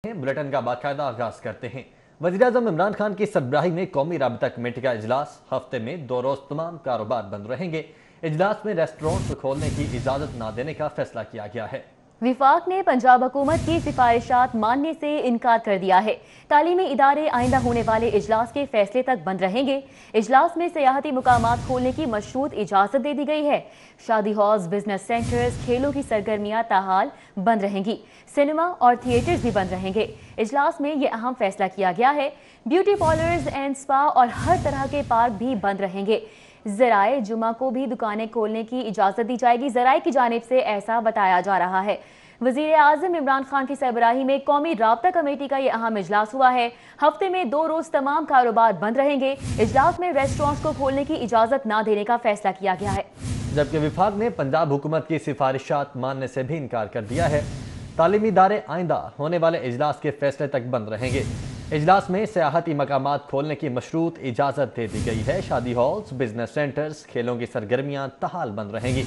Bulletin का बाकायदा आगाज करते हैं। वज़ीर-ए-आज़म इमरान खान की सरबराही में कौमी राबता कमेटी का इजलास। हफ्ते में 2 रोज तमाम कारोबार बंद रहेंगे। इजलास में रेस्टोरेंट खोलने की इजाजत न देने का फैसला किया गया है। विफाक ने पंजाब हुकूमत की सिफारिशात मानने से इनकार कर दिया है। तालीमी इदारे आइंदा होने वाले इजलास के फैसले तक बंद रहेंगे। इजलास में सियाहती मुकामात खोलने की मशरूत इजाजत दे दी गई है। शादी हॉल्स, बिजनेस सेंटर्स, खेलों की सरगर्मियां ताहाल बंद रहेंगी। सिनेमा और थिएटर्स भी बंद रहेंगे। इजलास में ये अहम फैसला किया गया है। ब्यूटी पार्लर्स एंड स्पा और हर तरह के पार्क भी बंद रहेंगे। ज़राए जुमा को भी दुकानें खोलने की इजाज़त दी जाएगी। ज़राए की जानिब से ऐसा बताया जा रहा है। वज़ीर आज़म इमरान खान की सरबराही में कौमी राबता कमेटी का ये अहम इजलास हुआ है। हफ्ते में 2 रोज तमाम कारोबार बंद रहेंगे। इजलास में रेस्टोरेंट्स को खोलने की इजाज़त न देने का फैसला किया गया है। जबकि विफाक ने पंजाब हुकूमत की सिफारिशात मानने से भी इनकार कर दिया है। तालीमी इदारे आइंदा होने वाले इजलास के फैसले तक बंद रहेंगे। इजलास में सियाहती मकामात खोलने की मशरूत इजाज़त दे दी गई है। शादी हॉल्स, बिजनेस सेंटर्स, खेलों की सरगर्मियां ताहाल बंद रहेंगी।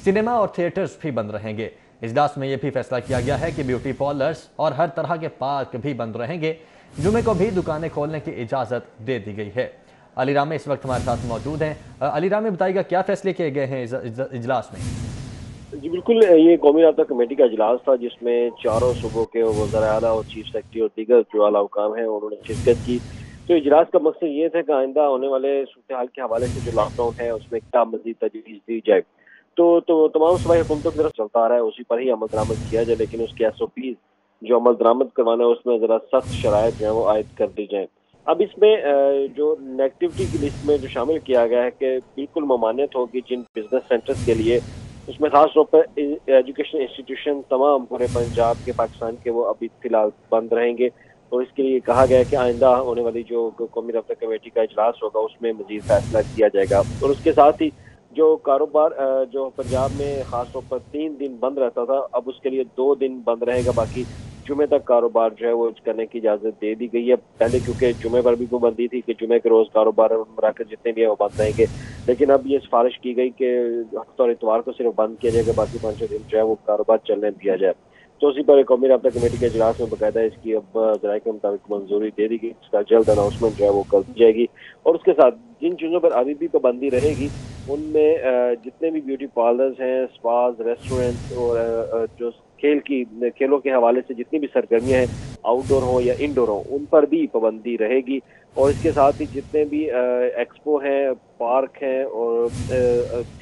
सिनेमा और थिएटर्स भी बंद रहेंगे। इजलास में यह भी फैसला किया गया है कि ब्यूटी पार्लर्स और हर तरह के पार्क भी बंद रहेंगे। जुमे को भी दुकानें खोलने की इजाज़त दे दी गई है। अली रामे इस वक्त हमारे साथ मौजूद हैं। अली रामे, बताइएगा क्या फैसले किए गए हैं इजलास में? जी बिल्कुल, ये कौमी राबता कमेटी का इजलास था जिसमें चारों सूबों के वज़ीर आला और चीफ सेक्रेटरी और दीगर जो आला हुकाम हैं उन्होंने शिरकत की। तो इजलास का मकसद ये था कि आइंदा होने वाले सूरत हाल के हवाले से जो लॉकडाउन है उसमें क्या मजीद तजवीज़ दी जाए। तो तमाम सूबाई हुकूमतों की तरफ चलता आ रहा है, उसी पर ही अमल दरामद किया जाए, लेकिन उसकी SOPs जो अमल दरामद करवाना है उसमें ज़रा सख्त शराइत जो है वो आयद कर दी जाए। अब इसमें जो नेगेटिविटी की लिस्ट में जो शामिल किया गया है कि बिल्कुल ममानियत होगी जिन बिजनेस सेंटर्स के लिए, उसमें खास तौर पर एजुकेशन इंस्टीट्यूशन तमाम पूरे पंजाब के, पाकिस्तान के, वो अभी फिलहाल बंद रहेंगे। और इसके लिए कहा गया है कि आइंदा होने वाली जो कौमी राबता कमेटी का इजलास होगा उसमें मजीद फैसला किया जाएगा। और उसके साथ ही जो कारोबार जो पंजाब में खास तौर पर 3 दिन बंद रहता था, अब उसके लिए 2 दिन बंद रहेगा। बाकी जुमे तक कारोबार जो है वो करने की इजाज़त दे दी गई है। पहले क्योंकि जुमे पर भी पाबंदी थी कि जुमे के रोज़ कारोबार और मराकज़ जितने भी हैं वो बंद रहेंगे, लेकिन अब ये सिफारिश की गई कि हफ्ता और इतवार को सिर्फ बंद किया जाएगा, बाकी 5 दिन जो है वो कारोबार चलने दिया जाए। तो उसी पर कौमी राबता कमेटी के इजलास में बाकायदा इसकी अब ज़राए के मुताबिक मंजूरी दे दी गई। इसका जल्द अनाउंसमेंट जो है वो कर दी जाएगी। और उसके साथ जिन चीज़ों पर अभी भी पाबंदी रहेगी उनमें जितने भी ब्यूटी पार्लर्स हैं, स्पाज, रेस्टोरेंट्स और जो खेलों के हवाले से जितनी भी सरगर्मियां हैं, आउटडोर हो या इंडोर हो, उन पर भी पाबंदी रहेगी। और इसके साथ ही जितने भी एक्सपो हैं, पार्क हैं और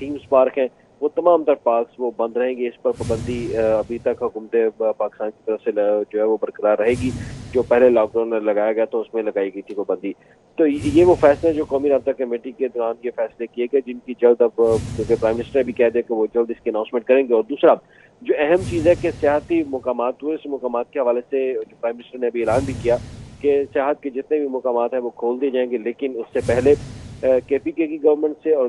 थीम्स पार्क हैं, वो तमाम तर पार्क्स वो बंद रहेंगे। इस पर पाबंदी अभी तक हुकूमत पाकिस्तान की तरफ से जो है वो बरकरार रहेगी। जो पहले लॉकडाउन में लगाया गया तो उसमें लगाई गई थी पाबंदी। तो ये वो फैसले जो कौमी राबता कमेटी के दौरान ये फैसले किए गए, जिनकी जल्द अब क्योंकि प्राइम मिनिस्टर भी कह दे कि वो जल्द इसकी अनाउंसमेंट करेंगे। और दूसरा जो अहम चीज़ है कि सियाहती मुकामात, टूरिस्ट मुकामात के हवाले से जो प्राइम मिनिस्टर ने अभी ऐलान भी किया कि सियाहत के जितने भी मुकामात हैं वो खोल दिए जाएंगे, लेकिन उससे पहले KPK की गवर्नमेंट से और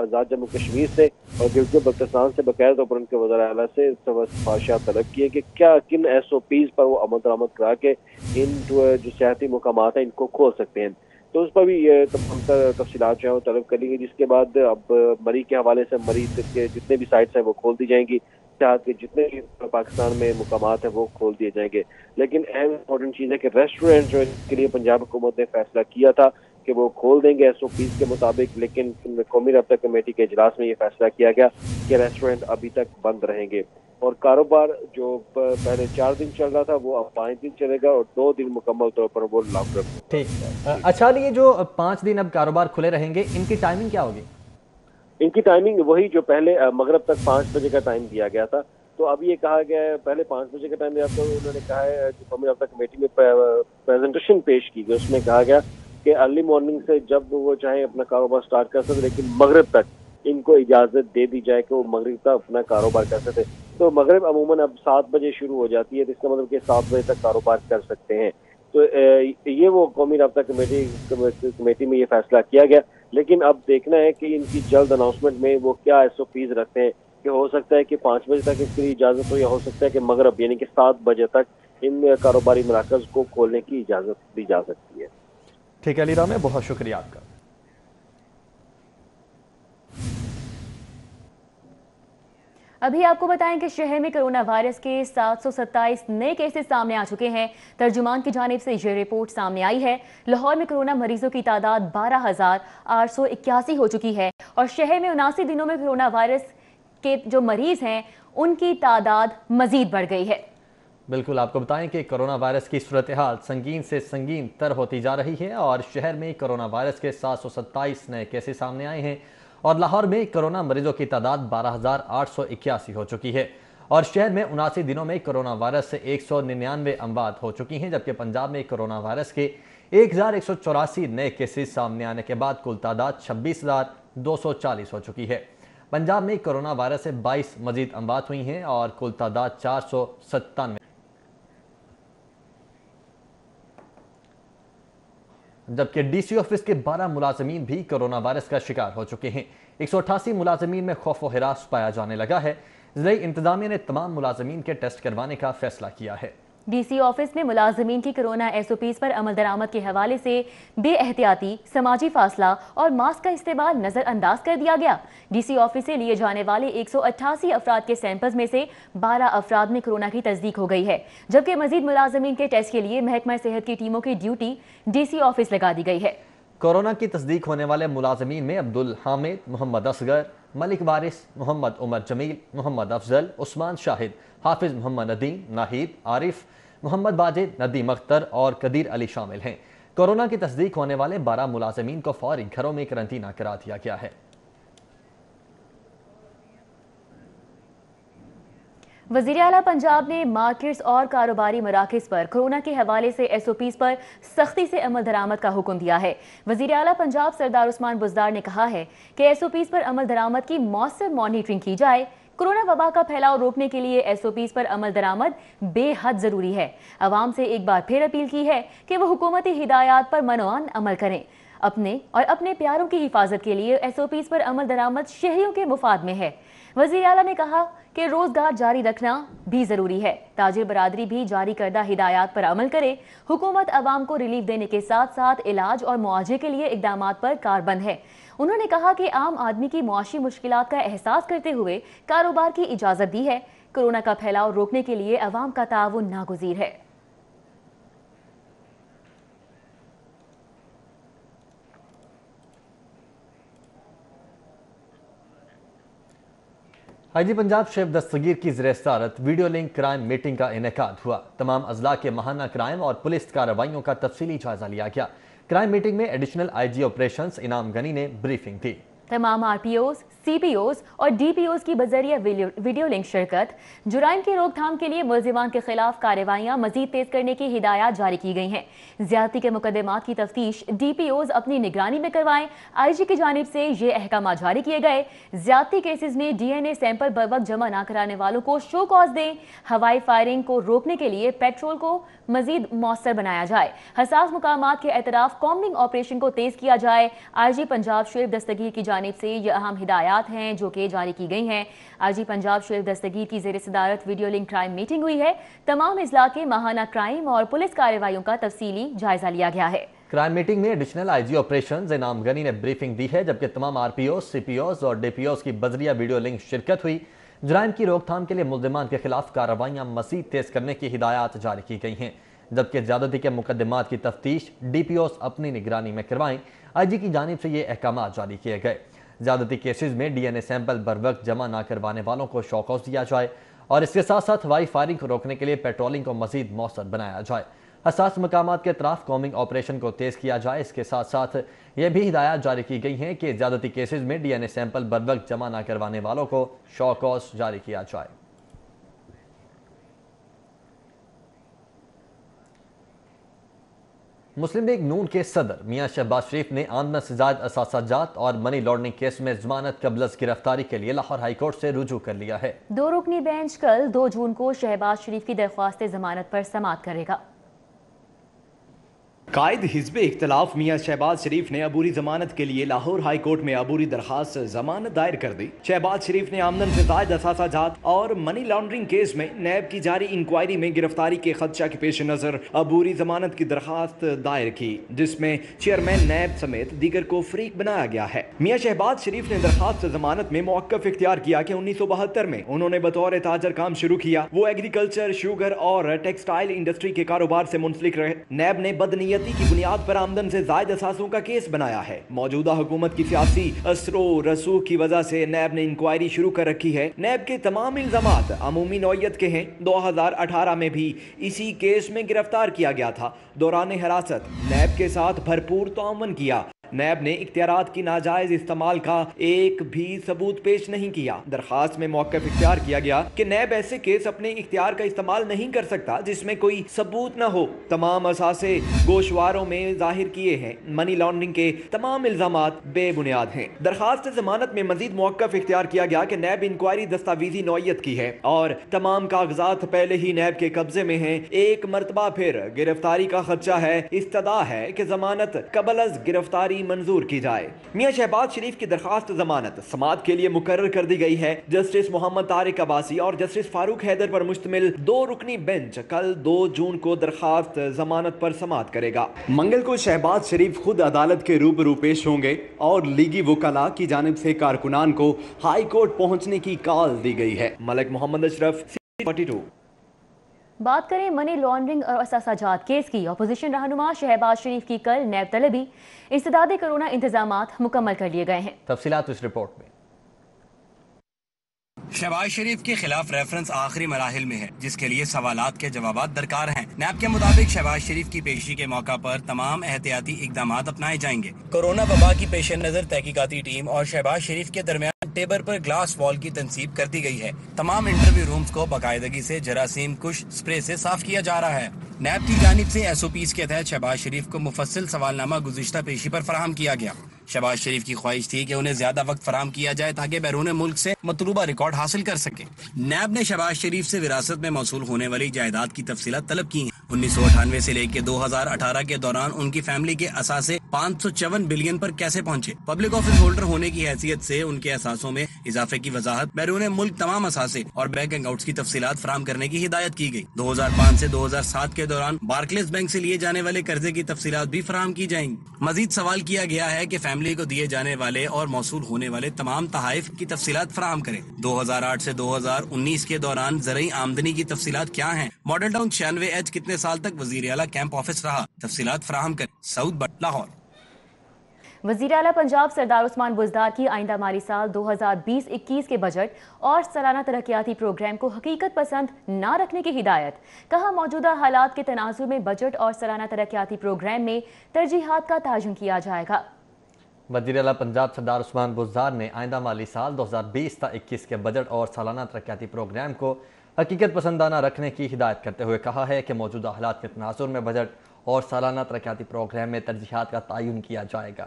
आज़ाद जम्मू कश्मीर से और गिलगित बल्तिस्तान से बाकायदा तौर पर उनके वज़ीर आला से सिफारिशात तलब किए कि क्या किन SOPs पर वो अमल दरामद करा के इन जो सियाहती मुकामात हैं इनको खोल सकते हैं। तो उस पर भी ये तमाम तफसीलात जो है वो तलब कर ली गई, जिसके बाद अब मरी के हवाले से मरी के जितने भी साइट्स हैं वो खोल दी जाएंगी। सियाहत के जितने भी पाकिस्तान में मुकामात हैं वो खोल दिए जाएंगे। लेकिन अहम इंपॉर्टेंट चीज़ है कि रेस्टोरेंट जो इसके लिए पंजाब हुकूमत ने फैसला किया था कि वो खोल देंगे SOPs के मुताबिक, लेकिन कौमी राबता कमेटी के इजलास में ये फैसला किया गया कि रेस्टोरेंट अभी तक बंद रहेंगे। और कारोबार जो पहले 4 दिन चल रहा था वो अब 5 दिन चलेगा और 2 दिन मुकम्मल तौर पर वो लॉकडाउन होगा। ठीक। अच्छा, ये जो 5 दिन अब कारोबार खुले रहेंगे, इनकी टाइमिंग क्या होगी? इनकी टाइमिंग वही जो पहले मगरब तक 5 बजे का टाइम दिया गया था। तो अब ये कहा गया है, पहले 5 बजे का टाइम दिया तो उन्होंने कहा है जो कौमी राबता कमेटी में प्रेजेंटेशन पेश की गई, उसमें कहा गया कि अर्ली मॉर्निंग से जब वो चाहे अपना कारोबार स्टार्ट कर सकते, लेकिन मगरब तक इनको इजाज़त दे दी जाए कि वो मगरब तक अपना कारोबार कर सकते। तो मगरब अमूमन अब 7 बजे शुरू हो जाती है, तो इसका मतलब कि 7 बजे तक कारोबार कर सकते हैं। तो ये वो कौमी राबता कमेटी में ये फैसला किया गया। लेकिन अब देखना है कि इनकी जल्द अनाउंसमेंट में वो क्या SOPs रखते हैं कि हो सकता है कि 5 बजे तक इसके लिए इजाज़त हो, या हो सकता है कि मगरब यानी कि 7 बजे तक इन कारोबारी मराकज़ को खोलने की इजाज़त दी जा सकती है। ठीक है अली रामे, बहुत शुक्रिया आपका। अभी आपको बताएं कि शहर में कोरोना वायरस के 727 नए केसेस सामने आ चुके हैं। तर्जुमान की जानिब से ये रिपोर्ट सामने आई है। लाहौर में कोरोना मरीजों की तादाद 12,881 हो चुकी है और शहर में 79 दिनों में कोरोना वायरस के जो मरीज हैं उनकी तादाद मजीद बढ़ गई है। बिल्कुल, आपको बताएं कि कोरोना वायरस की सूरत हाल संगीन से संगीन तर होती जा रही है और शहर में कोरोना वायरस के 727 नए केसेस सामने आए हैं और लाहौर में कोरोना मरीजों की तादाद 12,881 हो चुकी है और शहर में 79 दिनों में कोरोना वायरस से 199 अमवात हो चुकी हैं, जबकि पंजाब में कोरोना वायरस के 1,184 नए केसेस सामने आने के बाद कुल तादाद 26,240 हो चुकी है। पंजाब में कोरोना वायरस से 22 मजीद अमवात हुई हैं और कुल तादाद 497, जबकि डीसी ऑफिस के 12 मुलाजमीन भी कोरोना वायरस का शिकार हो चुके हैं। 188 मुलाजमीन में खौफ व हिरास पाया जाने लगा है। ज़िला इंतजामिया ने तमाम मुलाजमीन के टेस्ट करवाने का फैसला किया है। डीसी ऑफिस में मुलाजमीन की कोरोना SOPs पर अमल दरामद के हवाले से बेएहतियाती, समाजी फासला और मास्क का इस्तेमाल नजरअंदाज कर दिया गया। डीसी ऑफिस से लिए जाने वाले 188 अफराद के सैंपल्स में से 12 अफराद में कोरोना की तस्दीक हो गई है, जबकि मजीद मुलाजमीन के टेस्ट के लिए महकमा सेहत की टीमों की ड्यूटी डीसी ऑफिस लगा दी गई है। कोरोना की तस्दीक होने वाले मुलाजमीन में अब्दुल हामिद, मोहम्मद असगर, मलिक वारिस, मोहम्मद उमर जमील, मोहम्मद अफजल, उस्मान शाहिद, हाफिज मोहम्मद नदीम, नाहिद, आरिफ, मोहम्मद बाजिद, नदीम अख्तर और कदीर अली शामिल हैं। कोरोना की तस्दीक होने वाले 12 मुलाजमीन को फौरी घरों में करंटीना करा दिया गया है। वज़ीर आला पंजाब ने मार्केट्स और कारोबारी मराकज़ पर कोरोना के हवाले से SOPs पर सख्ती से अमल दरामद का हुक्म दिया है। वज़ीर आला पंजाब सरदार उस्मान बुज़दार ने कहा है कि SOPs पर अमल दरामद की मौसर मॉनिटरिंग की जाए। कोरोना वबा का फैलाव रोकने के लिए SOPs पर अमल दरामद बेहद ज़रूरी है। अवाम से एक बार फिर अपील की है कि वो हुकूमती हिदायत पर मनोआन अमल करें। अपने और अपने प्यारों की हिफाजत के लिए SOPs पर अमल दरामद शहरियों के मुफाद में है। वज़ीर आला ने कहा कि रोजगार जारी रखना भी जरूरी है। ताजिर बरादरी भी जारी करदा हिदायत पर अमल करे। हुकूमत अवाम को रिलीफ देने के साथ साथ इलाज और मुआवजे के लिए इकदामात पर कारबंद है। उन्होंने कहा कि आम आदमी की मुआशी मुश्किलात का एहसास करते हुए कारोबार की इजाजत दी है। कोरोना का फैलाव रोकने के लिए अवाम का ताउन नागुज़ीर है। IG पंजाब शेफ दस्तगीर की ज़ेर सदारत वीडियो लिंक क्राइम मीटिंग का इनेकाद हुआ। तमाम अजला के माहाना क्राइम और पुलिस कार्रवाइयों का तफसीली जायजा लिया गया। क्राइम मीटिंग में एडिशनल IG ऑपरेशंस इनाम गनी ने ब्रीफिंग दी। तमाम RPOs, CPOs और DPOs की बजरिया वीडियो लिंक शिरकत, जुराइम की रोकथाम के लिए मुलजिमान के खिलाफ कार्रवाइयाँ मजीद तेज करने की हिदायत जारी की गई हैं। ज्यादती के मुकदमात की तफ्तीश DPOs अपनी निगरानी में करवाएं। IG की जानिब से ये अहकाम जारी किए गए। ज्यादती केसेस में DNA सैंपल बर वक्त जमा न कराने वालों को शो कॉज दें। हवाई फायरिंग को रोकने के लिए पेट्रोल को मजीद मौसर बनाया जाए। हसास मुकामात के एतराफ कॉम्बिंग ऑपरेशन को तेज किया जाए। IG पंजाब शेफ दस्तगीर की जानिब से ये अहम हिदायत हैं जो कि जारी की गई हैं। IG पंजाब शेफ दस्तगीर की ज़ेर सदारत वीडियो लिंक क्राइम मीटिंग हुई है। तमाम इजला के माहाना क्राइम और पुलिस कार्रवाइयों का तफसीली जायजा लिया गया है। क्राइम मीटिंग में एडिशनल IG ऑपरेशंस इनाम गनी ने ब्रीफिंग दी है, जबकि तमाम RPOs, CPOs और DPOs की बजरिया वीडियो लिंक शिरकत हुई। जुराइम की रोकथाम के लिए मुल्जिमान के खिलाफ कार्रवाइयाँ मजीद तेज करने की हिदायत जारी की गई हैं, जबकि ज्यादती के मुकदमात की तफ्तीश DPOs अपनी निगरानी में करवाएं। IG की जानिब से ये अहकाम जारी किए गए। ज्यादती केसेस में DNA सैंपल बर वक्त जमा ना करवाने वालों को शौकौस दिया जाए और इसके साथ साथ हवाई फायरिंग को रोकने के लिए पेट्रोलिंग को मजीद मौसर बनाया जाए। हसास मकामात के तरफ कॉमिंग ऑपरेशन को तेज किया जाए। इसके साथ साथ ये भी हिदायत जारी की गई हैं कि ज्यादती केसेस में DNA सैंपल बर वक्त जमा ना करवाने वालों को शौकौस जारी किया जाए। मुस्लिम लीग नून के सदर मियां शहबाज शरीफ ने आमदन से ज़ायद असासाजात और मनी लॉन्ड्रिंग केस में जमानत कबल गिरफ्तारी के लिए लाहौर हाई कोर्ट से रुजू कर लिया है। 2 रुकनी बेंच कल 2 जून को शहबाज शरीफ की दरख्वास्त जमानत पर समाअत करेगा। قائد حزب اختلاف میاں شہباز شریف نے عبوری ضمانت کے لیے لاہور ہائی کورٹ میں عبوری درخواست ضمانت دائر کر دی۔ شہباز شریف نے آمدن سے زائد اثاثہ جات اور منی لانڈرنگ کیس میں نیب کی جاری انکوائری میں گرفتاری کے خدشہ کے پیش نظر عبوری ضمانت کی درخواست دائر کی، جس میں چیئرمین نیب سمیت دیگر کو فریق بنایا گیا ہے۔ میاں شہباز شریف نے درخواست ضمانت میں موقف اختیار کیا کہ 1972 میں انہوں نے بطور تاجر کام شروع کیا۔ وہ ایگریکلچر، شوگر اور ٹیکسٹائل انڈسٹری کے کاروبار سے منسلک رہے۔ نیب نے بدنیتی کی بنیاد پر آمدن سے زائد اثاثوں کا کیس بنایا ہے۔ موجودہ حکومت کی سیاسی اثر و رسوخ کی وجہ سے نیب نے انکوائری شروع کر رکھی ہے۔ نیب کے تمام الزامات عمومی نوعیت کے ہیں۔ 2018 میں بھی اسی کیس میں گرفتار کیا گیا تھا۔ دوران حراست نیب کے ساتھ بھرپور تعاون کیا۔ نیب نے اختیارات کی ناجائز استعمال کا ایک بھی ثبوت پیش نہیں کیا۔ درخواست میں موقف اختیار کیا گیا کہ نیب ایسے کیس اپنے اختیار کا استعمال نہیں کر سکتا جس میں کوئی ثبوت نہ ہو۔ تمام اثاثے گوشواروں میں ظاہر کیے ہیں۔ منی لانڈرنگ کے تمام الزامات بے بنیاد ہیں۔ درخواست ضمانت میں مزید موقف اختیار کیا گیا کہ نیب انکوائری دستاویزی نوعیت کی ہے اور تمام کاغذات پہلے ہی نیب کے قبضے میں ہیں۔ ایک مرتبہ پھر گرفتاری کا خدشہ ہے۔ استدعا ہے کہ ضمانت قبل از گرفتاری منظور کی جائے۔ میاں شہباز شریف کی درخواست ضمانت سماعت کے لیے مقرر کر دی گئی ہے۔ جسٹس محمد طارق عباسی اور جسٹس فاروق حیدر پر مشتمل 2 رکنی بینچ کل 2 جون کو درخواست ضمانت پر سماعت کرے گا۔ منگل کو شہباز شریف خود عدالت کے روبرو پیش ہوں گے اور لیگی وکلاء کی جانب سے کارکنان کو ہائی کورٹ پہنچنے کی کال دی گئی ہے۔ ملک محمد اشرف، C42۔ بات کریں منی لانڈرنگ اور اثاثہ جات کیس کی۔ اپوزیشن رہنما شہباز شریف کی کل نیب طلبی، انسداد کرونا انتظامات مکمل کر لیے گئے ہیں۔ تفصیلات اس رپورٹ میں۔ شہباز شریف کے خلاف ریفرنس آخری مراحل میں ہے، جس کے لیے سوالات کے جوابات درکار ہیں۔ نیب کے مطابق شہباز شریف کی پیشی کے موقع پر تمام احتیاطی اقدامات اپنائے جائیں گے۔ کورونا وبا کی پیش نظر تحقیقاتی ٹیم اور شہباز شریف کے درمیان ٹیبل پر گلاس وال کی تنصیب کر دی گئی ہے۔ تمام انٹرویو رومز کو باقاعدگی سے جراثیم کش سپرے سے صاف کیا جا رہا ہے۔ نیب کی جانب سے SOPs کے تحت شہباز شریف کو مفصل سوال نامہ گزشتہ پیشی پر فراہم کیا گیا۔ شہباز شریف کی خواہش تھی کہ انہیں زیادہ وقت فراہم کیا جائے تاکہ بیرون ملک سے مطلوبہ ریکارڈ حاصل کر سکیں۔ نیب نے شہباز شریف سے وراثت میں موصول ہونے والی جائیداد کی تفصیلات طلب کی ہیں۔ 1998 سے لے کے 2018 کے دوران ان کی فیملی کے اثاثے 554 بلین پر کیسے پہنچے۔ پبلک آفس ہولڈر ہونے کی حیثیت سے ان کے اثاثوں میں اضافے کی وضاحت، بیرون ملک تمام اثاثے اور بینک اکاؤنٹس کی تفصیلات فراہم کرنے کی ہدایت کی گئی۔ 2005 سے 2007 کے دوران بارکلیز بینک سے لیے جانے والے قرضے کی تفصیلات بھی فراہم کی جائیں گی۔ مزید سوال کیا گیا ہے کہ فیملی کو دیے جانے والے اور موصول ہونے والے تمام تحائف کی تفصیلات فراہم کریں۔ 2008 سے 2019 کے دوران زرعی آمدنی کی تفصیلات کیا ہیں۔ ماڈل ٹاؤن 96H کتنے سال تک وزیر اعلیٰ کیمپ آفس رہا، تفصیلات فراہم کریں۔ سعود بٹ، لاہور۔ وزیر اعلیٰ پنجاب سردار عثمان بزدار کی آئندہ مالی سال 2020-21 کے بجٹ اور سالانہ ترقیاتی پروگرام کو حقیقت پسند نہ رکھنے کی ہدایت۔ کہا موجودہ حالات کے تناظر میں بجٹ اور سالانہ ترقیاتی پروگرام میں ترجیحات کا تعین کیا جائے گا۔ وزیر اعلیٰ پنجاب سردار عثمان بزدار نے آئندہ مالی سال 2020-21 کے بجٹ اور سالانہ ترقیاتی پروگرام کو حقیقت پسندانہ رکھنے کی ہدایت کرتے ہوئے کہا ہے کہ موجودہ حالات کے تناظر میں بجٹ اور سالانہ ترقیاتی پروگرام میں ترجیحات کا تعین کیا جائے گا۔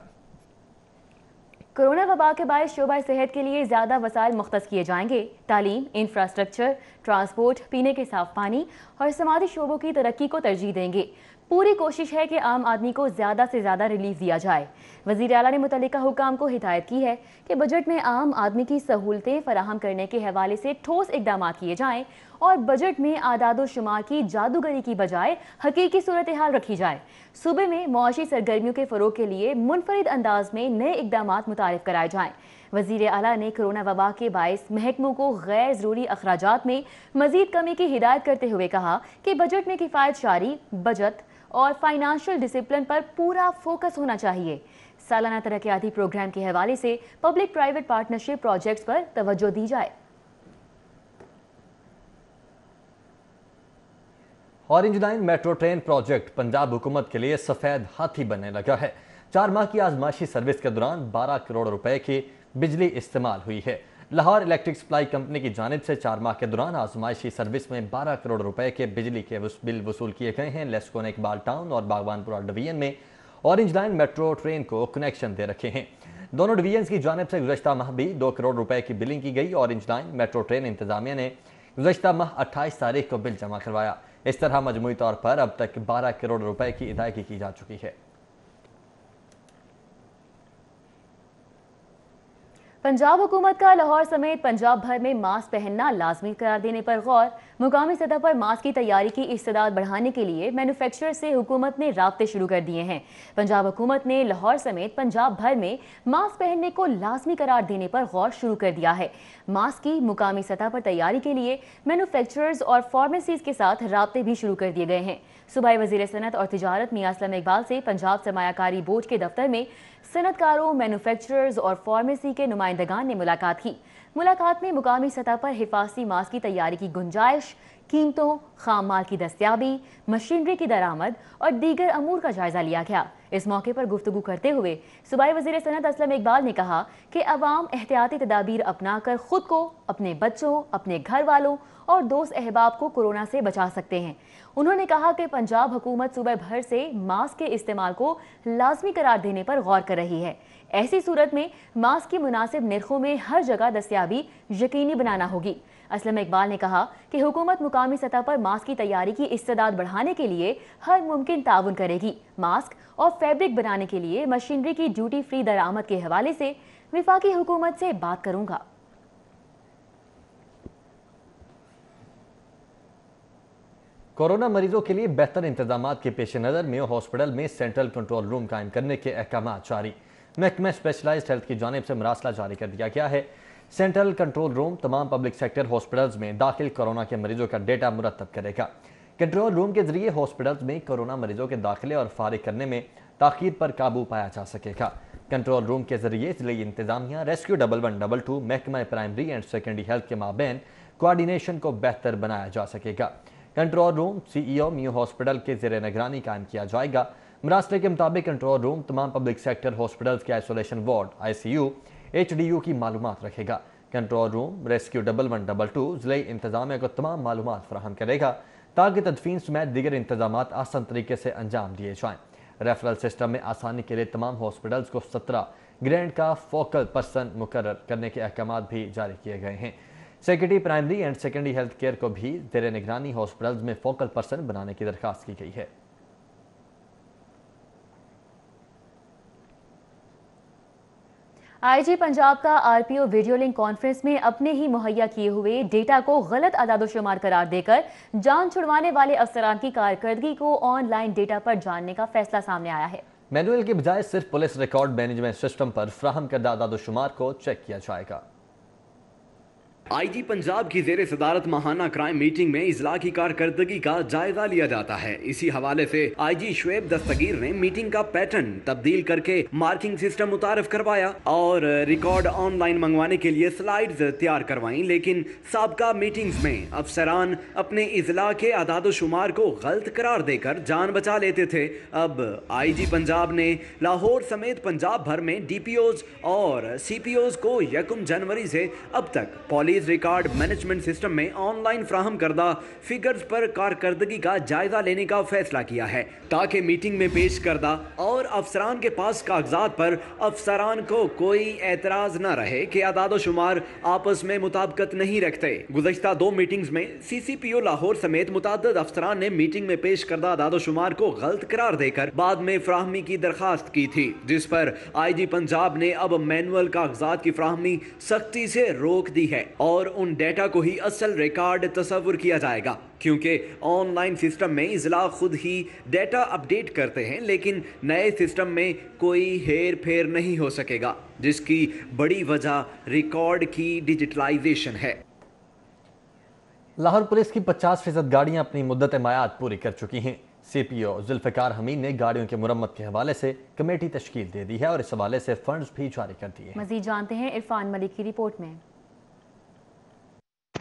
کورونا وبا کے باعث شعبہ صحت کے لیے زیادہ وسائل مختص کیے جائیں گے۔ تعلیم، انفراسٹرکچر، ٹرانسپورٹ، پینے کے صاف پانی اور سماجی شعبوں کی ترقی کو ترجیح دیں گے۔ پوری کوشش ہے کہ عام آدمی کو زیادہ سے زیادہ ریلیف دیا جائے۔ وزیر اعلیٰ نے متعلقہ حکام کو ہدایت کی ہے کہ بجٹ میں عام آدمی کی سہولتیں فراہم کرنے کے حوالے سے ٹھوس اقدامات کیے جائیں اور بجٹ میں اعداد و شمار کی جادوگری کی بجائے حقیقی صورتحال رکھی جائے۔ صوبے میں معاشی سرگرمیوں کے فروغ کے لیے منفرد انداز میں نئے اقدامات متعارف کرائے جائیں۔ وزیر اعلیٰ نے کورونا وبا کے باعث محکموں کو غیر ضروری اخراجات میں مزید کمی کی ہدایت کرتے ہوئے کہا کہ بجٹ میں کفایت شعاری، بچت اور فائنانشل ڈسپلن پر پورا فوکس ہونا چاہیے۔ سالانہ ترقیاتی پروگرام کے حوالے سے پبلک پرائیویٹ پارٹنرشپ پروجیکٹس پر توجہ دی جائے۔ Orange line metro train project Punjab حکومت کے لیے سفید ہاتھی بننے لگا ہے۔ 4 ماہ کی آزمائشی سروس کے دوران 12 کروڑ روپے کی بجلی استعمال ہوئی ہے۔ لاہور الیکٹرک سپلائی کمپنی کی جانب سے 4 ماہ کے دوران آزمائشی سروس میں 12 کروڑ روپے کے بجلی کے بل وصول کیے گئے ہیں۔ لیسکو نے اقبال ٹاؤن اور باغبان پورہ ڈویژن میں اورنج لائن میٹرو ٹرین کو کنیکشن دے رکھے ہیں۔ دونوں ڈویژنز کی جانب سے گزشتہ ماہ بھی 2 کروڑ روپے کی بلنگ کی گئی۔ اورنج لائن میٹرو ٹرین انتظامیہ نے گزشتہ ماہ 28 تاریخ کو بل جمع کروایا۔ इस तरह मजमूई तौर पर अब तक 12 करोड़ रुपए की अदायगी की जा चुकी है। पंजाब हुकूमत का लाहौर समेत पंजाब भर में मास्क पहनना लाजमी करार देने पर गौर। मुकामी सतह पर मास्क की तैयारी की इस्तेदाद बढ़ाने के लिए मैन्युफैक्चरर से हुकूमत ने राब्ते शुरू कर दिए हैं। पंजाब हुकूमत ने लाहौर समेत पंजाब भर में मास्क पहनने को लाजमी करार देने पर गौर शुरू कर दिया है। मास्क की मुकामी सतह पर तैयारी के लिए मैन्युफैक्चरर्स और फार्मेसीज के साथ राब्ते भी शुरू कर दिए गए हैं। सूबाई वज़ीर सनत और तिजारत मियां असलम इकबाल से पंजाब सरमायाकारी बोर्ड के दफ्तर में सनतकारों, मैन्युफैक्चरर्स और फार्मेसी के नुमाइंदगान ने मुलाकात की। मुलाकात में मुकामी सतह पर हिफाजती मास्क की तैयारी की गुंजाइश, कीमतों, खाम माल की दस्तियाबी, मशीनरी की दरामद और दीगर अमूर का जायजा लिया गया। इस मौके पर गुफ्तगू करते हुए सूबाई वज़ीर सनत असलम इकबाल ने कहा कि अवाम एहतियाती तदाबीर अपनाकर खुद को, अपने बच्चों, अपने घर वालों और दोस्त अहबाब को कोरोना से बचा सकते हैं। उन्होंने कहा कि पंजाब हुकूमत सूबे भर से मास्क के इस्तेमाल को लाजमी करार देने पर गौर कर रही है। ऐसी सूरत में मास्क की मुनासिब निर्खों में हर जगह दस्तियाबी यकीनी बनाना होगी। असलम इकबाल ने कहा कि हुकूमत मुकामी सतह पर मास्क की तैयारी की इस्तेदाद बढ़ाने के लिए हर मुमकिन ताउन करेगी। मास्क और फैब्रिक बनाने के लिए मशीनरी की ड्यूटी फ्री दरामद के हवाले से विफाकी हुकूमत से बात करूंगा। कोरोना मरीजों के लिए बेहतर इंतजाम के पेश नज़र मेयो हॉस्पिटल में सेंट्रल कंट्रोल रूम कायम करने के अहकाम जारी। महकमा स्पेशलाइज्ड हेल्थ की जानिब से मरासला जारी कर दिया गया है। सेंट्रल कंट्रोल रूम तमाम पब्लिक सेक्टर हॉस्पिटल्स में दाखिल कोरोना के मरीजों का डेटा मुरतब करेगा। कंट्रोल रूम के जरिए हॉस्पिटल्स में कोरोना मरीजों के दाखिले और फारिग करने में ताखीर पर काबू पाया जा सकेगा। कंट्रोल रूम के जरिए जिले इंतजामिया, रेस्क्यू 1112, महकमा प्राइमरी एंड सेकेंडरी हेल्थ के माबैन कोऑर्डिनेशन को बेहतर बनाया जा सकेगा। Control room CEO Mayo hospital के ज़ेर निगरानी कायम किया जाएगा। मरासले के मुताबिक कंट्रोल रूम तमाम पब्लिक सेक्टर हॉस्पिटल्स के आइसोलेशन वार्ड, ICU, HDU की मालूमात रखेगा। कंट्रोल रूम रेस्क्यू 1112 जिले इंतजामिया को तमाम मालूमात फराहम करेगा ताकि तदफीन समेत दीगर इंतजाम आसान तरीके से अंजाम दिए जाएँ। रेफरल सिस्टम में आसानी के लिए तमाम हॉस्पिटल्स को 17 ग्रेड का फोकल पर्सन मुकर्रर करने के अहकाम भी जारी किए गए हैं। Secretary primary and secondary health care को भी ज़ेर निगरानी हॉस्पिटल्स में फोकल पर्सन बनाने की दरख्वास्त की गई है। IG पंजाब का RPO वीडियो लिंक कॉन्फ्रेंस में अपने ही मुहैया किए हुए डेटा को गलत आदादोशुमार करार देकर जान छुड़वाने वाले अफसरान की कारकर्दगी को ऑनलाइन डेटा पर जानने का फैसला सामने आया है। मैनुअल के बजाय सिर्फ पुलिस रिकॉर्ड मैनेजमेंट सिस्टम पर फ्राहम करदा आदादोशुमार को चेक किया जाएगा। IG पंजाब की ज़ेर सदारत माहाना क्राइम मीटिंग में इजला की कारकर्दगी का जायजा लिया जाता है। इसी हवाले से IG शुएब दस्तगीर ने मीटिंग का पैटर्न तब्दील करके मार्किंग सिस्टम मुतारफ करवाया और रिकॉर्ड ऑनलाइन मंगवाने के लिए स्लाइड्स तैयार करवाई। लेकिन साबका मीटिंग्स में अफसरान अपने इजला के आदाद शुमार को गलत करार देकर जान बचा लेते थे। अब IG पंजाब ने लाहौर समेत पंजाब भर में DPOs और CPOs को 1 जनवरी से अब तक पॉलिस रिकॉर्ड मैनेजमेंट सिस्टम में ऑनलाइन फ्राहम करदा फिगर्स पर कारकर्दगी का जायजा लेने का फैसला किया है ताकि मीटिंग में पेश करदा और अफसरान के पास कागजात पर अफसरान को कोई एतराज न रहे कि आदाद शुमार आपस में मुताबिकत नहीं रखते। गुज़श्ता 2 मीटिंग्स में CCPO लाहौर समेत मुतअद्दिद अफसरान ने मीटिंग में पेश करदा आदाद शुमार को गलत करार देकर बाद में फ्राहमी की दरखास्त की थी, जिस पर IG पंजाब ने अब मैनुअल कागजात की फ्राहमी सख्ती से रोक दी है और उन डेटा को ही असल रिकॉर्ड तस्वुर किया जाएगा, क्योंकि ऑनलाइन सिस्टम में इजला खुद ही डेटा अपडेट करते हैं लेकिन नए सिस्टम में कोई हेर फेर नहीं हो सकेगा, जिसकी बड़ी वजह रिकॉर्ड की डिजिटलाइजेशन है। लाहौर पुलिस की 50% गाड़ियां अपनी मुद्दत मायाद पूरी कर चुकी हैं। CPO जुल्फ़िकार हमीद ने गाड़ियों के मुरम्मत के हवाले से कमेटी तश्कील दे दी है और इस हवाले से फंड्स भी जारी कर दिए हैं। मजीद जानते हैं इरफान मलिक की रिपोर्ट में।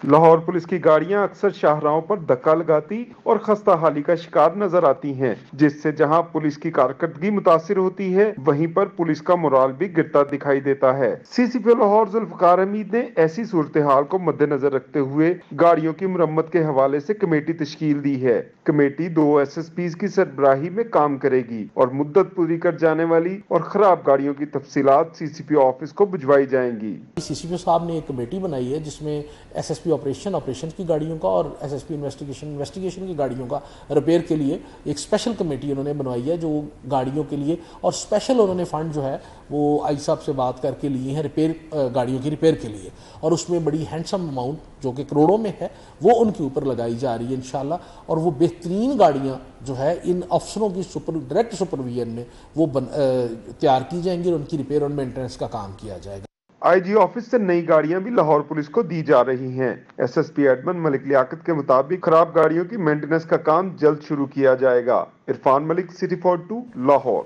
लाहौर पुलिस की गाड़ियां अक्सर शाहराहों पर धक्का लगाती और खस्ता हाली का शिकार नजर आती हैं, जिससे जहां पुलिस की कारकर्दगी मुतासिर होती है वहीं पर पुलिस का मोराल भी गिरता दिखाई देता है। CCPO लाहौर जुल्फ़िकार हमीद ने ऐसी सूरत हाल को मद्देनजर रखते हुए गाड़ियों की मुरम्मत के हवाले से कमेटी तश्कील दी है। कमेटी 2 SSPs की सरबराही में काम करेगी और मुद्दत पूरी कर जाने वाली और खराब गाड़ियों की तफसीलात CCPO ऑफिस को भिजवाई जाएंगी। CCPO साहब ने एक कमेटी बनाई है जिसमें SSP ऑपरेशन की गाड़ियों का और SSP इन्वेस्टिगेशन की गाड़ियों का रिपेयर के लिए एक स्पेशल कमेटी उन्होंने बनवाई है, जो गाड़ियों के लिए, और स्पेशल उन्होंने फंड जो है वो आई साहब से बात करके लिए हैं गाड़ियों की रिपेयर के लिए, और उसमें बड़ी हैंडसम अमाउंट जो कि करोड़ों में है वो उनके ऊपर लगाई जा रही है इंशाल्लाह। और वो बेहतरीन गाड़ियाँ जो है इन अफसरों की डायरेक्ट सुपरविजन में वो तैयार की जाएंगी और उनकी रिपेयर और मेंटेनेंस का काम किया जाएगा। IG ऑफिस से नई गाड़ियां भी लाहौर पुलिस को दी जा रही हैं। SSP एडमन मलिक लियाकत के मुताबिक खराब गाड़ियों की मेंटेनेंस का काम जल्द शुरू किया जाएगा। इरफान मलिक, सिटी 42, लाहौर।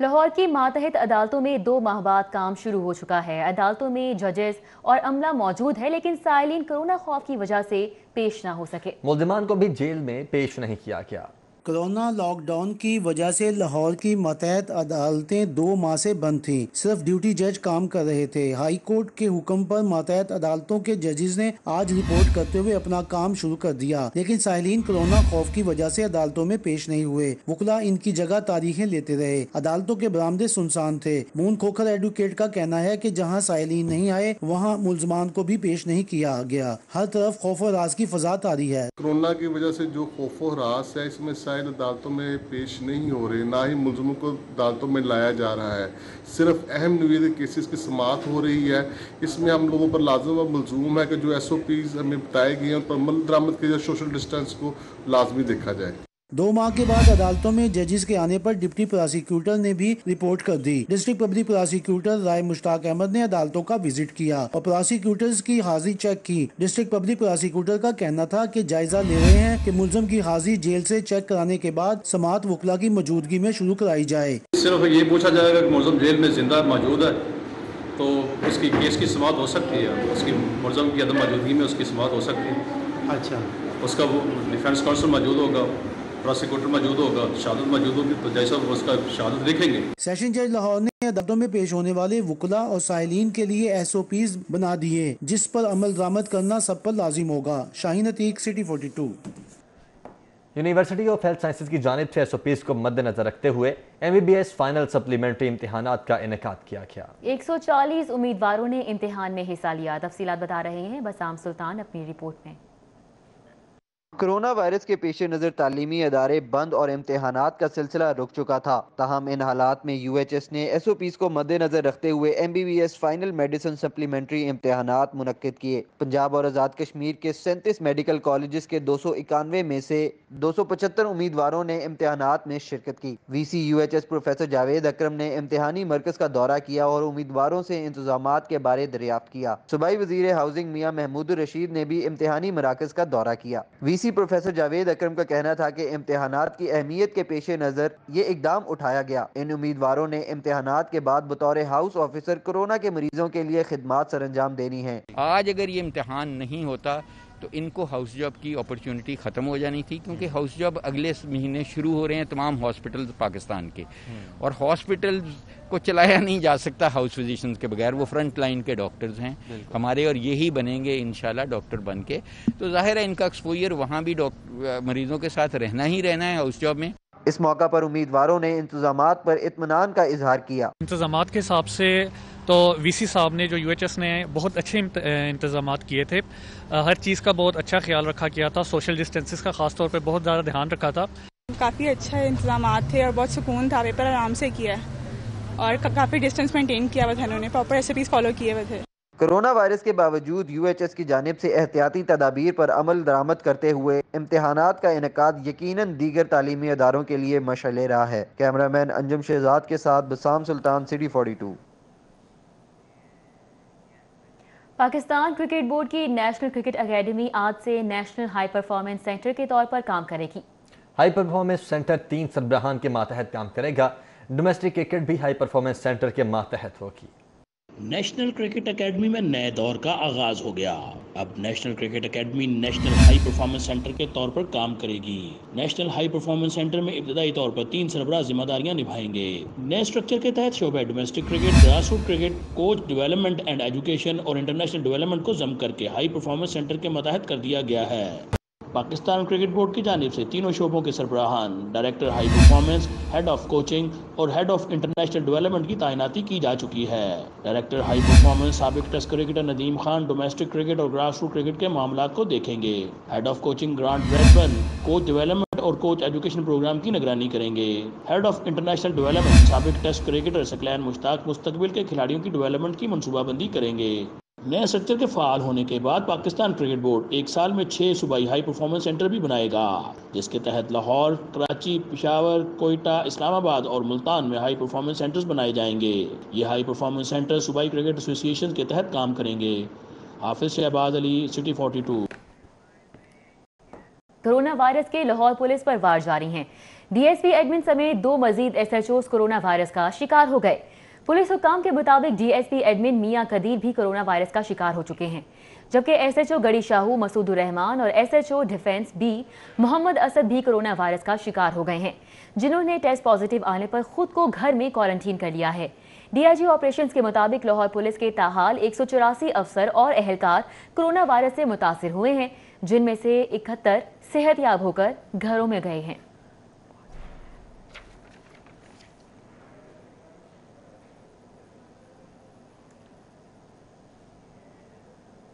लाहौर की मातहत अदालतों में 2 माह बाद काम शुरू हो चुका है। अदालतों में जजेस और अमला मौजूद है, लेकिन साइलिन कोरोना खौफ की वजह से पेश ना हो सके। मुल्जिमान को भी जेल में पेश नहीं किया गया। कोरोना लॉकडाउन की वजह से लाहौर की मातहत अदालतें 2 माह से बंद थीं। सिर्फ ड्यूटी जज काम कर रहे थे। हाई कोर्ट के हुक्म पर मातहत अदालतों के जजेस ने आज रिपोर्ट करते हुए अपना काम शुरू कर दिया, लेकिन साहिलीन कोरोना खौफ की वजह से अदालतों में पेश नहीं हुए। वकला इनकी जगह तारीखें लेते रहे। अदालतों के बरामदे सुनसान थे। मून खोखर एडवोकेट का कहना है कि जहाँ साहिलीन नहीं आए वहाँ मुल्जमान को भी पेश नहीं किया गया। हर तरफ खौफ और राज की फजा तारी है। कोरोना की वजह से जो खौफ और राज है इसमें अदालतों में पेश नहीं हो रहे, ना ही मुल्ज़िमों को अदालतों में लाया जा रहा है। सिर्फ अहम नवीद केसेस की समाअत हो रही है। इसमें हम लोगों पर लाजम व मलजूम है कि जो SOPs हमें बताए गए हैं उन पर अमल दरामद किया जाए, सोशल डिस्टेंस को लाजमी देखा जाए। 2 माह के बाद अदालतों में जजेस के आने पर डिप्टी प्रोसिक्यूटर ने भी रिपोर्ट कर दी। डिस्ट्रिक्ट पब्लिक प्रोसिक्यूटर राय मुश्ताक अहमद ने अदालतों का विजिट किया और प्रोसिक्यूटर्स की हाजिरी चेक की। डिस्ट्रिक्ट पब्लिक प्रोसिक्यूटर का कहना था कि जायजा ले रहे हैं कि मुल्ज़िम की हाजिरी जेल से चेक कराने के बाद समाअत वकला की मौजूदगी में शुरू कराई जाए। सिर्फ ये पूछा जाएगा कि मुल्ज़िम जेल में जिंदा मौजूद है तो उसकी केस की समाअत हो सकती है, उसकी मुल्ज़िम की अदम मौजूदगी में उसकी समाअत हो सकती है। अच्छा, उसका वो डिफेंस काउंसिल मौजूद होगा, प्रोसिक्यूटर मौजूद होगा, शहादत मौजूद होगी, तो जैसा उसका शहादत देखेंगे। सेशन जज लाहौर ने अदालतों में पेश होने वाले वकला और साइलिन के लिए SOPs बना दिए, जिस पर अमल दरामद करना सब पर लाजिम होगा। Shaheen Atiq, city 42। University of health sciences की जानिब से SOPs को मद्देनजर रखते हुए MBBS फाइनल सप्लीमेंट्री इम्तिहानात का इनेकाद किया गया। 140 उम्मीदवारों ने इम्तिहान में हिस्सा लिया। तफसीलात बता रहे हैं बसाम सुल्तान अपनी रिपोर्ट में। कोरोना वायरस के पेश नज़र तालीमी अदारे बंद और इम्तिहानात का सिलसिला रुक चुका था। ताहम इन हालात में UHS ने SOPs को मद्देनजर रखते हुए MBBS फाइनल मेडिसिन सप्लीमेंट्री इम्तिहानात मुनक्किद किए। पंजाब और आज़ाद कश्मीर के 37 मेडिकल कॉलेजेस के 291 में से 275 उम्मीदवारों ने इम्तिहानात में शिरकत की। VC UHS प्रोफेसर जावेद अकरम ने इम्तिहानी मरकज का दौरा किया और उम्मीदवारों से इंतजामात के बारे दरियाफ्त किया। सूबाई वजीर हाउसिंग मियां महमूद रशीद ने भी इम्तिहानी मराकज का दौरा किया। प्रोफेसर जावेद अकरम का कहना था कि इम्तिहानात की अहमियत के पेश नज़र ये इकदाम उठाया गया। इन उम्मीदवारों ने इम्तिहानात के बाद बतौर हाउस ऑफिसर कोरोना के मरीजों के लिए खिदमात सरअंजाम देनी है। आज अगर ये इम्तिहान नहीं होता तो इनको हाउस जॉब की अपॉर्चुनिटी ख़त्म हो जानी थी, क्योंकि हाउस जॉब अगले महीने शुरू हो रहे हैं तमाम हॉस्पिटल पाकिस्तान के, और हॉस्पिटल को चलाया नहीं जा सकता हाउस फिजिशियंस के बगैर। वो फ्रंट लाइन के डॉक्टर्स हैं हमारे, और यही बनेंगे इंशाल्लाह डॉक्टर बन के। तो जाहिर है इनका एक्सपोजर वहाँ भी मरीजों के साथ रहना ही रहना है हाउस जॉब में। इस मौका पर उम्मीदवारों ने इंतजामात पर इत्मीनान का इजहार किया। इंतजामात के हिसाब से तो VC साहब ने जो UHS ने बहुत अच्छे इंतजामात किए थे। हर चीज़ का बहुत अच्छा ख्याल रखा गया था। सोशल डिस्टेंसेस का खास तौर पे बहुत ज़्यादा ध्यान रखा था। काफ़ी अच्छे इंतजामात थे और बहुत सुकून था। पेपर आराम से किया और काफ़ी डिस्टेंस मेंटेन किया हुआ था, उन्होंने प्रॉपर SOPs फॉलो किए हुए थे। कोरोना वायरस के बावजूद UHS की जानिब से एहतियाती तदाबीर पर अमल दरामद करते हुए इम्तिहानात का इनेकाद यकीनन दीगर तालीमी अदारों के लिए मशअले रहा है। कैमरामैन अंजुम शहजाद के साथ बसाम सुल्तान, सिटी 42। पाकिस्तान क्रिकेट बोर्ड की नेशनल क्रिकेट एकेडमी आज से नेशनल हाई परफॉर्मेंस सेंटर के तौर पर काम करेगी। हाई परफॉर्मेंस सेंटर 3 सरबराहान के मातहत काम करेगा। डोमेस्टिक क्रिकेट भी हाई परफॉर्मेंस सेंटर के मातहत होगी। नेशनल क्रिकेट एकेडमी में नए दौर का आगाज हो गया। अब national cricket academy national high performance centre के तौर पर काम करेगी। नेशनल हाई परफॉर्मेंस सेंटर में इब्तदाई तौर पर 3 सरबराह जिम्मेदारियां निभाएंगे। नए स्ट्रक्चर के तहत शोबे domestic cricket, grass root cricket, coach development and education और इंटरनेशनल डेवलपमेंट को जम करके हाई परफॉर्मेंस सेंटर के मतहत कर दिया गया है। पाकिस्तान क्रिकेट बोर्ड की जानिब से तीनों शोबों के सरबराहान, director high performance, head of coaching और हेड ऑफ इंटरनेशनल डेवलपमेंट की तैनाती की जा चुकी है। डायरेक्टर हाई परफॉर्मेंस साबिक test cricketer Nadeem Khan domestic cricket और ग्रास रूट क्रिकेट के मामलों को देखेंगे। Head of coaching Grant Bradburn coach development और कोच एजुकेशन प्रोग्राम की निगरानी करेंगे। हेड ऑफ इंटरनेशनल डेवलपमेंट साबिक टेस्ट क्रिकेटर सकलैन मुश्ताक मुस्तकबिल के खिलाड़ियों की डेवलपमेंट की मनसूबाबंदी करेंगे। नए स्ट्रक्चर के फाल होने के बाद पाकिस्तान क्रिकेट बोर्ड एक साल में 6 सूबाई हाई परफॉर्मेंस सेंटर भी बनाएगा, जिसके तहत लाहौर, कराची, पेशावर, कोयटा, इस्लामाबाद और मुल्तान में हाई परफॉर्मेंस सेंटर्स बनाए जाएंगे। ये हाई परफॉर्मेंस सेंटर सूबाई क्रिकेट एसोसिएशन के तहत काम करेंगे। Hafiz Shahbaz Ali, city 42। Coronavirus के लाहौर पुलिस पर वार जारी हैं। डीएसपी एडमिन समेत 2 मजीद एसएचओज कोरोना वायरस का शिकार हो गए। पुलिस हुकाम के मुताबिक डीएसपी एडमिन मियां कदीर भी कोरोना वायरस का शिकार हो चुके हैं, जबकि एसएचओ गड़ी शाहू मसूदुर रहमान और SHO defence B Mohammad Asad भी कोरोना वायरस का शिकार हो गए हैं, जिन्होंने टेस्ट पॉजिटिव आने पर खुद को घर में क्वारंटीन कर लिया है। डीआईजी ऑपरेशंस के मुताबिक लाहौर पुलिस के ताहाल 184 अफसर और एहलकार कोरोना वायरस से मुतासिर हुए हैं, जिनमें से 71 सेहतयाब होकर घरों में गए हैं।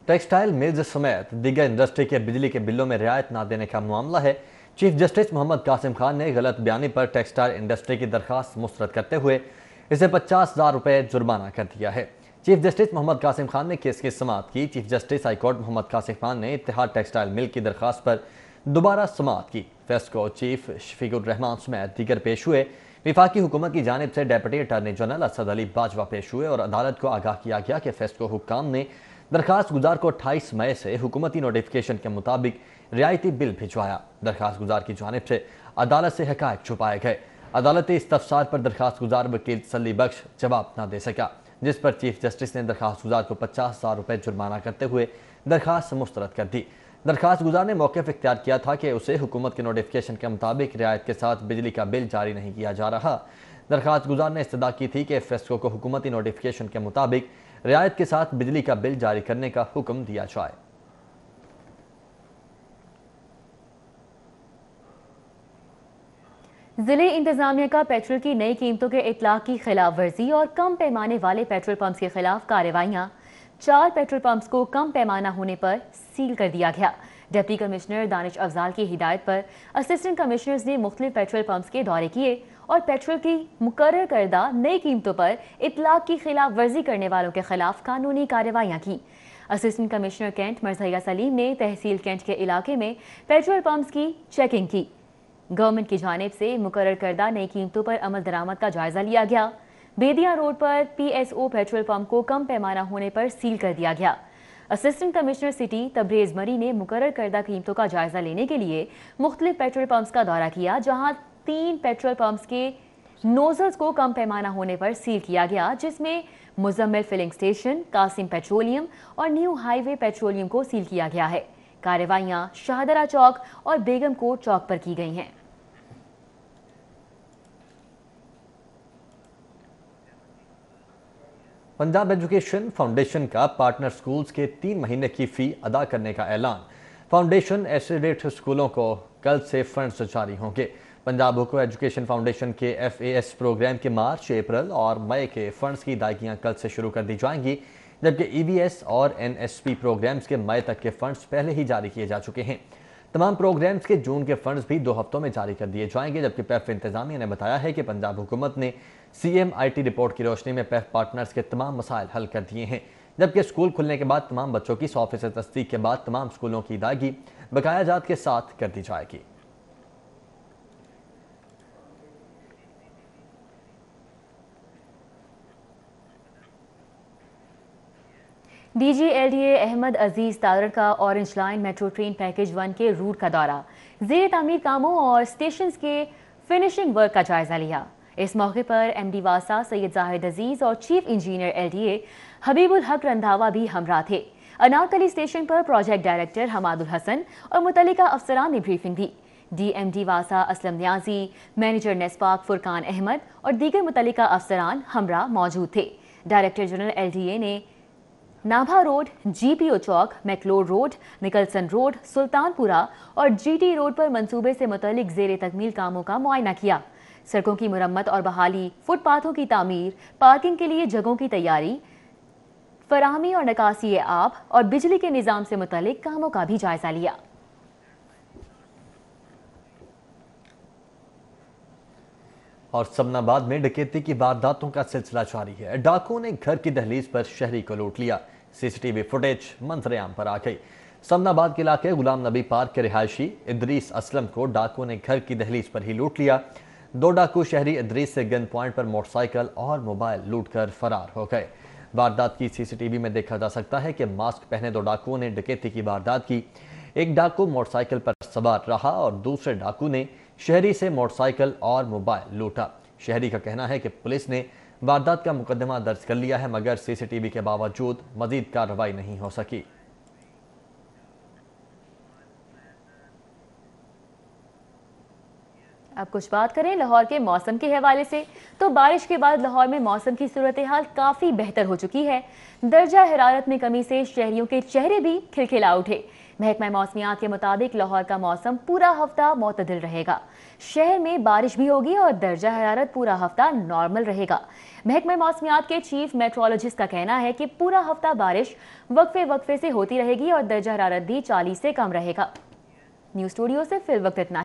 टेक्सटाइल मिल्स समेत दीगर इंडस्ट्री के बिजली के बिलों में रियायत ना देने का मामला है। चीफ जस्टिस मोहम्मद कासिम खान ने गलत बयानी पर टेक्सटाइल इंडस्ट्री की दरखास्त मुस्तरद करते हुए इसे 50,000 रुपये जुर्माना कर दिया है। चीफ जस्टिस मोहम्मद कासिम खान ने केस की समाअत की। Chief justice high court Mohammad Qasim Khan ने इत्तेहाद टेक्सटाइल मिल की दरखास्त पर दोबारा समाअत की। फेस्को चीफ शफीकुर रहमान समेत दीगर पेश हुए। विफाकी हुकूमत की जानिब से deputy attorney general Asad Ali Bajwa पेश हुए और अदालत को आगाह किया गया कि फेस्को हुक्काम ने दरखास्त गुजार को 28 मई से हुकूमती नोटिफिकेशन के मुताबिक रियायती बिल भिजवाया। दरखास्त गुजार की जानिब से अदालत से हकायक छुपाए गए। अदालती इस्तफसार पर दरखास्त गुजार वकील तसल्ली बख्श जवाब न दे सका, जिस पर चीफ जस्टिस ने दरखास्त गुजार को 50,000 रुपये जुर्माना करते हुए दरखास्त मुस्तरद कर दी। दरखास्त गुजार ने मौक़िफ़ इख्तियार किया था कि उसे हुकूमत के नोटिफिकेशन के मुताबिक रियायत के साथ बिजली का बिल जारी नहीं किया जा रहा। दरखास्त गुजार ने इस्तदा की थी कि फेस्को को हुकूमती नोटिफिकेशन के मुताबिक रियायत के साथ बिजली का बिल जारी करने का हुक्म दिया जाए। जिले इंतजामिया का पेट्रोल की नई कीमतों के इतलाक की खिलाफ वर्जी और कम पैमाने वाले पेट्रोल पंप्स के खिलाफ कार्रवाइयां। 4 पेट्रोल पंप्स को कम पैमाना होने पर सील कर दिया गया। डिप्टी कमिश्नर दानिश अफजाल की हिदायत पर असिस्टेंट कमिश्नर्स ने मुख्तलिफ पेट्रोल पंप्स के दौरे किए और पेट्रोल की मुकर्रर करदा नई कीमतों पर इतलाक की खिलाफ वर्जी करने वालों के खिलाफ कानूनी कार्रवाइयां की। असिस्टेंट कमिश्नर कैंट मरज़िया सलीम ने तहसील कैंट के इलाके में पेट्रोल पंप्स की चेकिंग की। गवर्नमेंट की जानिब से मुकर्रर करदा नई कीमतों पर अमल दरामद का जायजा लिया गया। बेदिया रोड पर PSO पेट्रोल पंप को कम पैमाना होने पर सील कर दिया गया। असिस्टेंट कमिश्नर सिटी तब्रेज़ मरी ने मुकर्रर करदा कीमतों का जायजा लेने के लिए मुख्तलिफ पेट्रोल पंप्स का दौरा किया, जहां 3 पेट्रोल पंप्स के नोजल्स को कम पैमाना होने पर सील किया गया, जिसमें Muzammil filling station, Qasim petroleum और न्यू हाईवे पेट्रोलियम को सील किया गया है। कार्रवाइयां शाहदरा चौक और बेगम कोट चौक पर की गई हैं। पंजाब एजुकेशन फाउंडेशन का पार्टनर स्कूल्स के 3 महीने की फ़ी अदा करने का ऐलान। फाउंडेशन एसोसिएट स्कूलों को कल से फंड्स जारी होंगे। पंजाब हुकूमत एजुकेशन फाउंडेशन के FAS प्रोग्राम के मार्च, अप्रैल और मई के फंड्स की अदायगियाँ कल से शुरू कर दी जाएंगी, जबकि EVS और NSP प्रोग्राम्स के मई तक के फंड्स पहले ही जारी किए जा चुके हैं। तमाम प्रोग्राम्स के जून के फंड्स भी 2 हफ्तों में जारी कर दिए जाएंगे, जबकि PEF इंतजामिया ने बताया है कि पंजाब हुकूमत ने CMIT रिपोर्ट की रोशनी में PEF पार्टनर्स के तमाम मसाइल हल कर दिए हैं, जबकि स्कूल खुलने के बाद तमाम बच्चों की 100% तस्दीक के बाद तमाम स्कूलों की अदायगी बकाया जात के साथ कर दी जाएगी। DG LDA अहमद अजीज तादर का orange line metro train package 1 के रूट का दौरा, ज़ेर तामीर कामों और स्टेशन के फिनिशिंग वर्क का जायजा लिया। इस मौके पर MD वासा सैयद जाहिद अजीज और चीफ इंजीनियर LDA हबीबुल हक रंधावा भी हमरा थे। अनारकली स्टेशन पर प्रोजेक्ट डायरेक्टर हमादुल हसन और मुतल्लिका अफसरान ने ब्रीफिंग दी। DMD वासा असलम न्याजी, मैनेजर नेस्पाक फुरकान अहमद और दीगर मुतल्लिका अफसरान हमरा मौजूद थे। डायरेक्टर जनरल LDA ने नाभा रोड, GPO चौक, मैक्लोर रोड, निकलसन रोड, सुल्तानपुरा और GT रोड पर मंसूबे से मुतल्लिक ज़ेरे तकमील कामों का मुआयना किया। सड़कों की मुरम्मत और बहाली, फुटपाथों की तामीर, पार्किंग के लिए जगहों की तैयारी, फराहमी और निकासी आब और बिजली के निज़ाम से मुतल्लिक कामों का भी जायजा लिया। और समनाबाद में डकैती की वारदातों का सिलसिला जारी है। डाकुओं ने घर की दहलीज पर शहरी को लूट लिया। CCTV फुटेज मंजरेआम पर आ गई। समनाबाद के इलाके गुलाम नबी पार्क के रिहायशी इदरीस असलम को डाकुओं ने घर की दहलीज पर ही लूट लिया। 2 डाकू शहरी इदरीस से गन पॉइंट पर मोटरसाइकिल और मोबाइल लूटकर फरार हो गए। वारदात की CCTV में देखा जा सकता है कि मास्क पहने 2 डाकुओं ने डकैती की वारदात की। एक डाकू मोटरसाइकिल पर सवार रहा और दूसरे डाकू ने शहरी से मोटरसाइकिल और मोबाइल लूटा। शहरी का कहना है कि पुलिस ने वारदात का मुकदमा दर्ज कर लिया है, मगर CCTV के बावजूद मजीद कार्रवाई नहीं हो सकी। अब कुछ बात करें लाहौर के मौसम के हवाले से, तो बारिश के बाद लाहौर में मौसम की सूरत हाल काफ़ी बेहतर हो चुकी है। दर्जा हरारत में कमी से शहरियों के चेहरे भी खिलखिला उठे। महकमा मौसमियात के मुताबिक लाहौर का मौसम पूरा हफ्ता मुतदिल रहेगा। शहर में बारिश भी होगी और दर्जा हरारत पूरा हफ्ता नॉर्मल रहेगा। महकमा मौसमियात के चीफ मेट्रोलॉजिस्ट का कहना है कि पूरा हफ्ता बारिश वक्फे से होती रहेगी और दर्जा हरारत भी 40 से कम रहेगा। न्यूज़ स्टूडियो से फिल वक्त इतना।